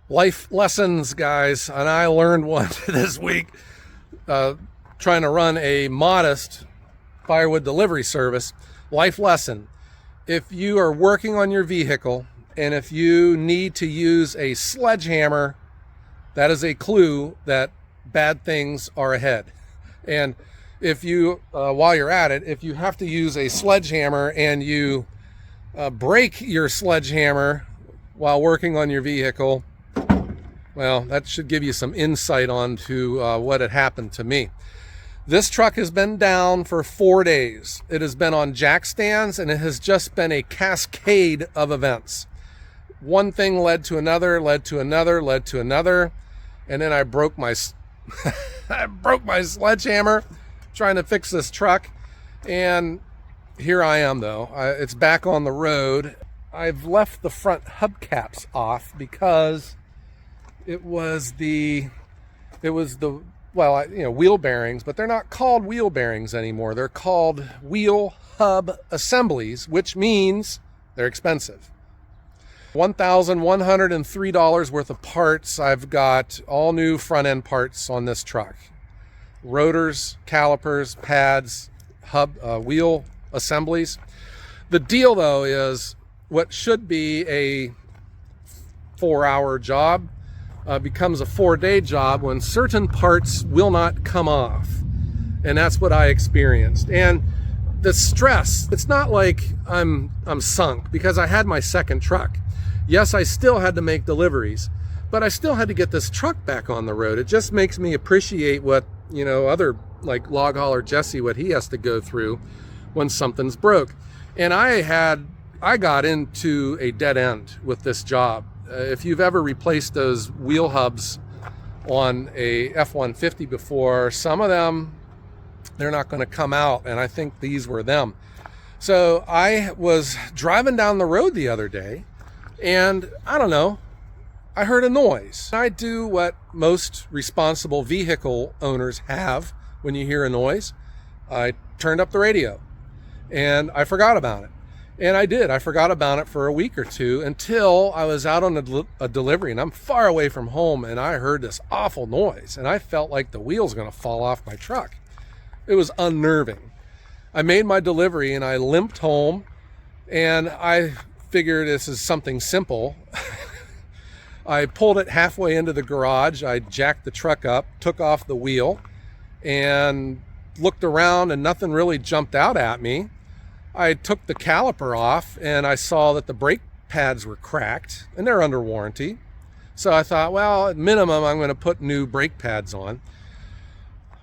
Life lessons, guys, and I learned one this week trying to run a modest firewood delivery service. Life lesson: if you are working on your vehicle and if you need to use a sledgehammer, that is a clue that bad things are ahead. And if you, while you're at it, if you have to use a sledgehammer and you break your sledgehammer while working on your vehicle, well, that should give you some insight onto what had happened to me. This truck has been down for 4 days. It has been on jack stands, and it has just been a cascade of events. One thing led to another, led to another, led to another, and then I broke my sledgehammer trying to fix this truck. And here I am, though. It's back on the road. I've left the front hubcaps off because it was the wheel bearings, but they're not called wheel bearings anymore. They're called wheel hub assemblies, which means they're expensive. $1,103 worth of parts. I've got all new front end parts on this truck: rotors, calipers, pads, wheel assemblies. The deal, though, is what should be a 4-hour job becomes a 4-day job when certain parts will not come off. And that's what I experienced. And the stress, it's not like I'm sunk, because I had my second truck. Yes, I still had to make deliveries, but I still had to get this truck back on the road. It just makes me appreciate what, other, like Log Hauler Jesse, what he has to go through when something's broke. And I got into a dead end with this job. If you've ever replaced those wheel hubs on a F-150 before, some of them, they're not going to come out, and I think these were them. So I was driving down the road the other day, and I don't know, I heard a noise. I do what most responsible vehicle owners have when you hear a noise. I turned up the radio, and I forgot about it. And I did. I forgot about it for a week or two until I was out on a delivery, and I'm far away from home, and I heard this awful noise, and I felt like the wheel's going to fall off my truck. It was unnerving. I made my delivery, and I limped home, and I figured this is something simple. I pulled it halfway into the garage. I jacked the truck up, took off the wheel, and looked around, and nothing really jumped out at me. I took the caliper off, and I saw that the brake pads were cracked, and they're under warranty. So I thought, well, at minimum, I'm going to put new brake pads on.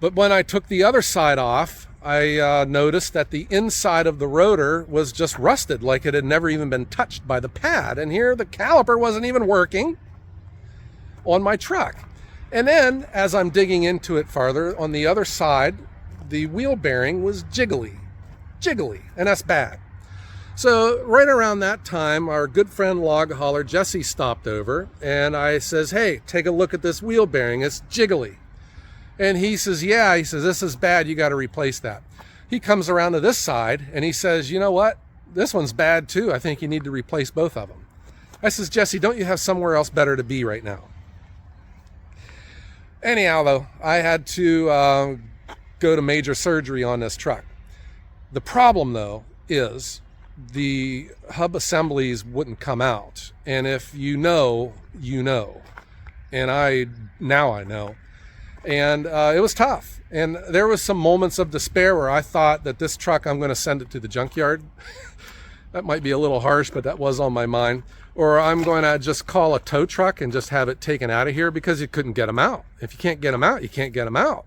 But when I took the other side off, I noticed that the inside of the rotor was just rusted, like it had never even been touched by the pad. And here the caliper wasn't even working on my truck. And then, as I'm digging into it farther, on the other side, the wheel bearing was jiggly, and that's bad. So right around that time, our good friend Log Hauler Jesse stopped over, and I says, hey, take a look at this wheel bearing, it's jiggly. And he says, yeah, this is bad, you got to replace that. He comes around to this side, and he says, you know what, this one's bad too, I think you need to replace both of them. I says, Jesse, don't you have somewhere else better to be right now? Anyhow, though, I had to go to major surgery on this truck. The problem, though, is the hub assemblies wouldn't come out. And if you know, you know. And now I know. And it was tough. And there was some moments of despair where I thought that this truck, I'm going to send it to the junkyard. That might be a little harsh, but that was on my mind. Or I'm going to just call a tow truck and just have it taken out of here, because you couldn't get them out. If you can't get them out, you can't get them out.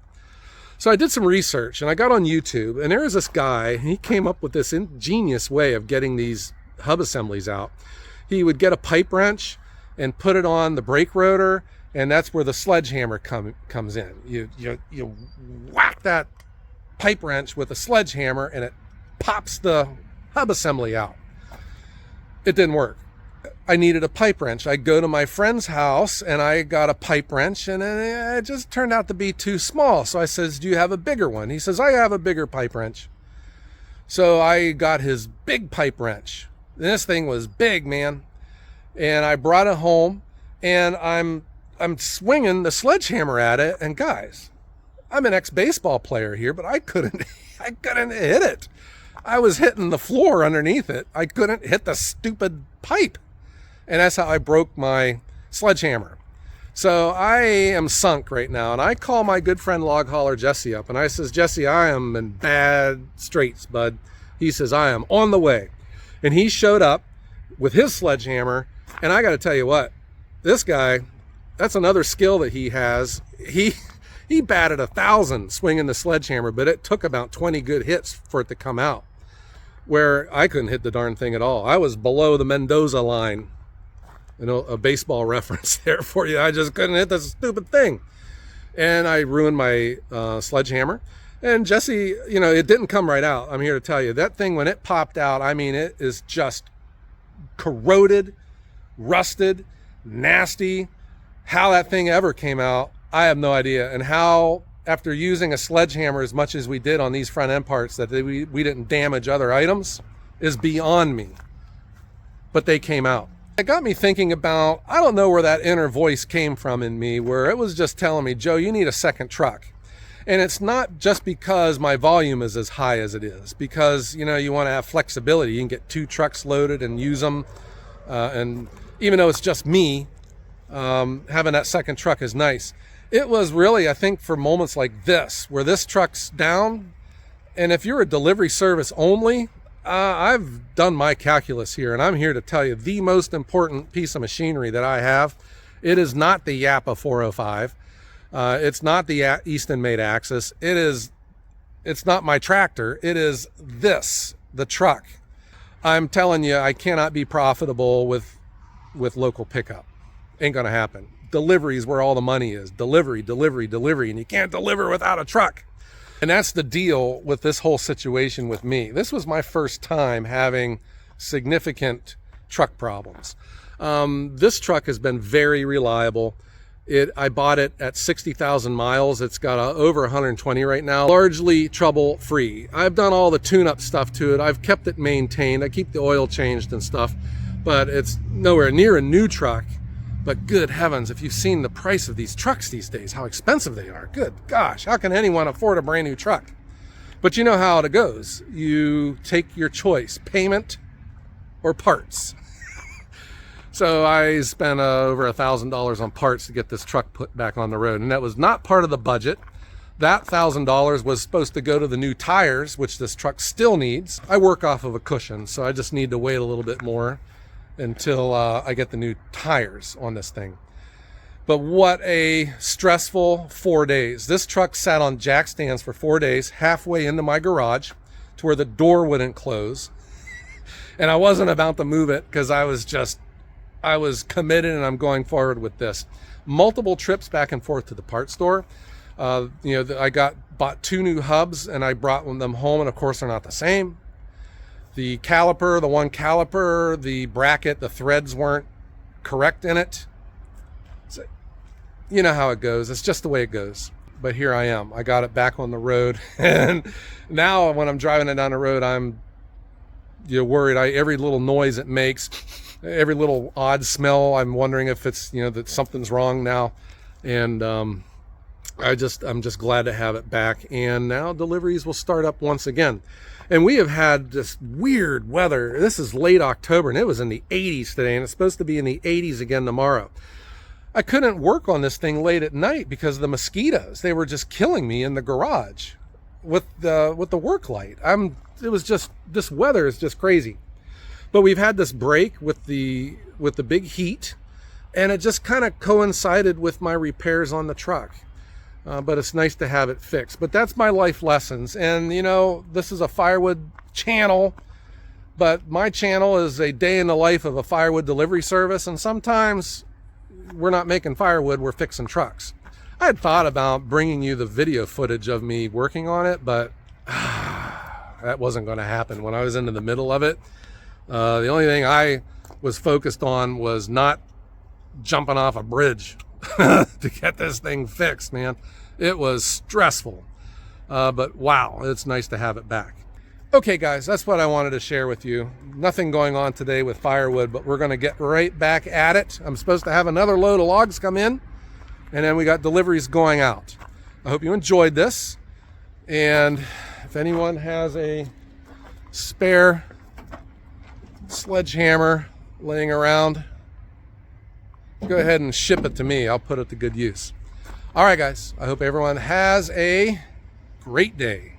So I did some research, and I got on YouTube, and there was this guy, he came up with this ingenious way of getting these hub assemblies out. He would get a pipe wrench and put it on the brake rotor, and that's where the sledgehammer comes in. You whack that pipe wrench with a sledgehammer, and it pops the hub assembly out. It didn't work. I needed a pipe wrench. I go to my friend's house and I got a pipe wrench, and it just turned out to be too small. So I says, do you have a bigger one? He says, I have a bigger pipe wrench. So I got his big pipe wrench. This thing was big, man. And I brought it home, and I'm swinging the sledgehammer at it, and guys, I'm an ex-baseball player here, but I couldn't hit it. I was hitting the floor underneath it. I couldn't hit the stupid pipe. And that's how I broke my sledgehammer. So I am sunk right now. And I call my good friend Log Hauler Jesse up. And I says, Jesse, I am in bad straits, bud. He says, I am on the way. And he showed up with his sledgehammer. And I got to tell you what, this guy, that's another skill that he has. He batted 1,000 swinging the sledgehammer, but it took about 20 good hits for it to come out, where I couldn't hit the darn thing at all. I was below the Mendoza line. You know, a baseball reference there for you. I just couldn't hit this stupid thing. And I ruined my sledgehammer. And Jesse, you know, it didn't come right out. I'm here to tell you, that thing, when it popped out, I mean, it is just corroded, rusted, nasty. How that thing ever came out, I have no idea. And how, after using a sledgehammer as much as we did on these front end parts, that we didn't damage other items is beyond me. But they came out. It got me thinking about, I don't know where that inner voice came from in me, where it was just telling me, Joe, you need a second truck. And it's not just because my volume is as high as it is, because, you know, you want to have flexibility. You can get 2 trucks loaded and use them. And even though it's just me, having that second truck is nice. It was really, I think, for moments like this, where this truck's down. And if you're a delivery service only, I've done my calculus here, and I'm here to tell you the most important piece of machinery that I have. It is not the Japa 405. It's not the Eastonmade axis. It's not my tractor. It is this, the truck. I'm telling you, I cannot be profitable with local pickup. Ain't gonna happen. Delivery is where all the money is. Delivery, and you can't deliver without a truck. And that's the deal with this whole situation with me. This was my first time having significant truck problems. This truck has been very reliable. I bought it at 60,000 miles. It's got over 120 right now, largely trouble-free. I've done all the tune-up stuff to it. I've kept it maintained. I keep the oil changed and stuff, but it's nowhere near a new truck. But good heavens, if you've seen the price of these trucks these days, how expensive they are. Good gosh, how can anyone afford a brand new truck? But you know how it goes. You take your choice, payment or parts. So I spent over $1,000 on parts to get this truck put back on the road. And that was not part of the budget. That $1,000 was supposed to go to the new tires, which this truck still needs. I work off of a cushion, so I just need to wait a little bit more until I get the new tires on this thing. But what a stressful 4 days. This truck sat on jack stands for 4 days, halfway into my garage to where the door wouldn't close. And I wasn't about to move it because I was committed, and I'm going forward with this. Multiple trips back and forth to the parts store. I bought 2 new hubs, and I brought them home, and of course they're not the same. The one caliper, the bracket, the threads weren't correct in it. So, you know how it goes. It's just the way it goes. But here I am. I got it back on the road. And now when I'm driving it down the road, I'm worried. Every little noise it makes, every little odd smell, I'm wondering if it's, that something's wrong now. And I'm just glad to have it back. And now deliveries will start up once again. And we have had this weird weather. This is late October, and it was in the 80s today, and it's supposed to be in the 80s again tomorrow. I couldn't work on this thing late at night because of the mosquitoes. They were just killing me in the garage with the work light. This weather is just crazy. But we've had this break with the big heat, and it just kind of coincided with my repairs on the truck. But it's nice to have it fixed. But that's my life lessons. And, this is a Firewood channel, but my channel is a day in the life of a Firewood delivery service. And sometimes we're not making firewood, we're fixing trucks. I had thought about bringing you the video footage of me working on it, but that wasn't going to happen. When I was into the middle of it, the only thing I was focused on was not jumping off a bridge to get this thing fixed, man. It was stressful, but wow, it's nice to have it back. Okay guys, that's what I wanted to share with you. Nothing going on today with firewood, but we're going to get right back at it. I'm supposed to have another load of logs come in, and then we got deliveries going out. I hope you enjoyed this, and if anyone has a spare sledgehammer laying around, go ahead and ship it to me. I'll put it to good use. All right guys, I hope everyone has a great day.